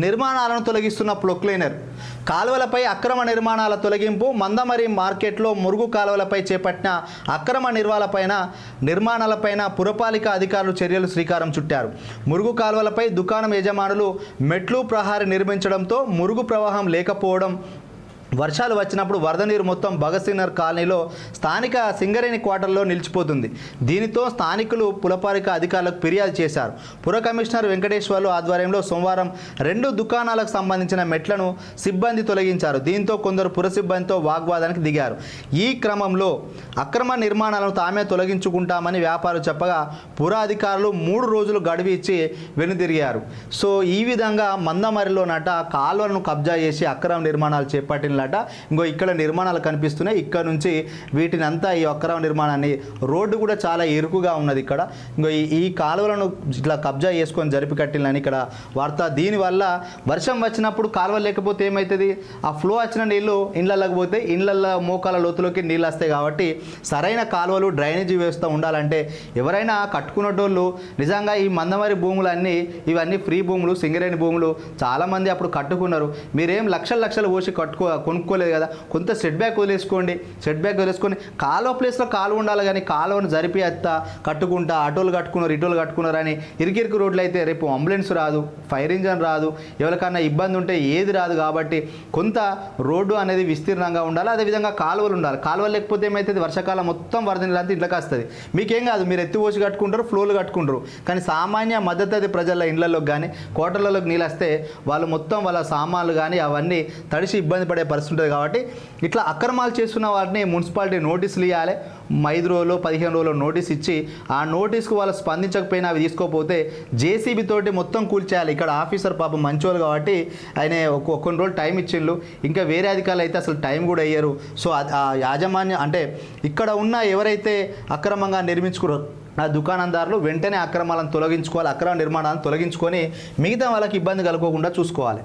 నిర్మాణాలను తొలగిస్తున్న ప్రొక్లైనర్. కాలువలపై అక్రమ నిర్మాణాల తొలగింపు. మందమరి మార్కెట్లో మురుగు కాలువలపై చేపట్టిన అక్రమ నిర్మాణాలపైన పురపాలిక అధికారులు చర్యలు శ్రీకారం చుట్టారు. మురుగు కాలువలపై దుకాణం యజమానులు మెట్లు ప్రహారీ నిర్మించడంతో మురుగు ప్రవాహం లేకపోవడం, వర్షాలు వచ్చినప్పుడు వరద నీరు మొత్తం భగత్ సింగ్ నగర్ కాలనీలో స్థానిక సింగరేణి క్వార్టర్లో నిలిచిపోతుంది. దీనితో స్థానికులు పురపాలిక అధికారులకు ఫిర్యాదు చేశారు. పుర కమిషనర్ వెంకటేశ్వర్లు ఆధ్వర్యంలో సోమవారం 2 దుకాణాలకు సంబంధించిన మెట్లను సిబ్బంది తొలగించారు. దీంతో కొందరు పుర సిబ్బందితో వాగ్వాదానికి దిగారు. ఈ క్రమంలో అక్రమ నిర్మాణాలను తామే తొలగించుకుంటామని వ్యాపారులు చెప్పగా పుర అధికారులు 3 రోజులు గడువు ఇచ్చి వెనుదిరిగారు. సో ఈ విధంగా మందమరిలోనట కాలువలను కబ్జా చేసి అక్రమ నిర్మాణాలు చేపట్టిన ఇంకో ఇక్కడ నిర్మాణాలు కనిపిస్తున్నాయి. ఇక్కడ నుంచి వీటిని అంతా ఈ అక్రమ నిర్మాణాన్ని రోడ్డు కూడా చాలా ఇరుకుగా ఉన్నది. ఇక్కడ ఇంకో ఈ కాలువలను ఇట్లా కబ్జా చేసుకొని జరిపి కట్టిలని ఇక్కడ వార్త. దీనివల్ల వర్షం వచ్చినప్పుడు కాలువలు లేకపోతే ఏమవుతుంది, ఆ ఫ్లో వచ్చిన నీళ్లు ఇండ్లలోకి పోతే ఇండ్లల్లో మోకాల లోతులోకి నీళ్ళు వస్తాయి. కాబట్టి సరైన కాలువలు డ్రైనేజీ వ్యవస్థ ఉండాలంటే ఎవరైనా కట్టుకునేటోళ్ళు నిజంగా ఈ మందమరి భూములన్నీ ఇవన్నీ ఫ్రీ భూములు, సింగరేణి భూములు చాలామంది అప్పుడు కట్టుకున్నారు. మీరేం లక్షలు పోసి కొనుక్కోలేదు కదా, కొంత సెట్ బ్యాక్ వదిలేసుకొని కాలువ ప్లేస్లో కాలువ ఉండాలి. కానీ కాలువను జరిపి అత్తా కట్టుకుంటా అటోలు కట్టుకున్నారు అని ఇరికిరికి రోడ్లు అయితే రేపు అంబులెన్స్ రాదు, ఫైర్ ఇంజన్ రాదు, ఎవరికన్నా ఇబ్బంది ఉంటే ఏది రాదు. కాబట్టి కొంత రోడ్డు అనేది విస్తీర్ణంగా ఉండాలి. అదేవిధంగా కాలువలు ఉండాలి. కాలువలు లేకపోతే ఏమవుతుంది, వర్షాకాలం మొత్తం వరద నీళ్ళు అంతా ఇంట్లోకి వస్తుంది. మీకేం కాదు, మీరు ఎత్తిపోసి కట్టుకుంటారు, ఫ్లోలు కట్టుకుంటారు. కానీ సామాన్య మద్దతు ప్రజల ఇళ్లలోకి కానీ కోటర్లలోకి నీళ్ళు వస్తే వాళ్ళు మొత్తం వాళ్ళ సామాన్లు కానీ అవన్నీ తడిసి ఇబ్బంది పడే పరిస్థితి ఉంటుంది. కాబట్టి ఇట్లా అక్రమాలు చేస్తున్న వాటిని మున్సిపాలిటీ నోటీసులు ఇవ్వాలి. 5 రోజులు 15 రోజులు నోటీస్ ఇచ్చి ఆ నోటీస్కు వాళ్ళు స్పందించకపోయినా అవి తీసుకోకపోతే జేసీబీ తోటి మొత్తం కూల్చేయాలి. ఇక్కడ ఆఫీసర్ పాపం మంచోళ్ళు కాబట్టి ఆయన కొన్ని రోజులు టైం ఇచ్చిండ్రు. ఇంకా వేరే అధికారులు అయితే అసలు టైం కూడా అయ్యారు. సో ఆ యాజమాన్యం అంటే ఇక్కడ ఉన్న ఎవరైతే అక్రమంగా నిర్మించుకున్నారో ఆ దుకాణందారులు వెంటనే అక్రమాలను తొలగించుకోవాలి. అక్రమ నిర్మాణాలను తొలగించుకొని మిగతా వాళ్ళకి ఇబ్బంది కలుగకుండా చూసుకోవాలి.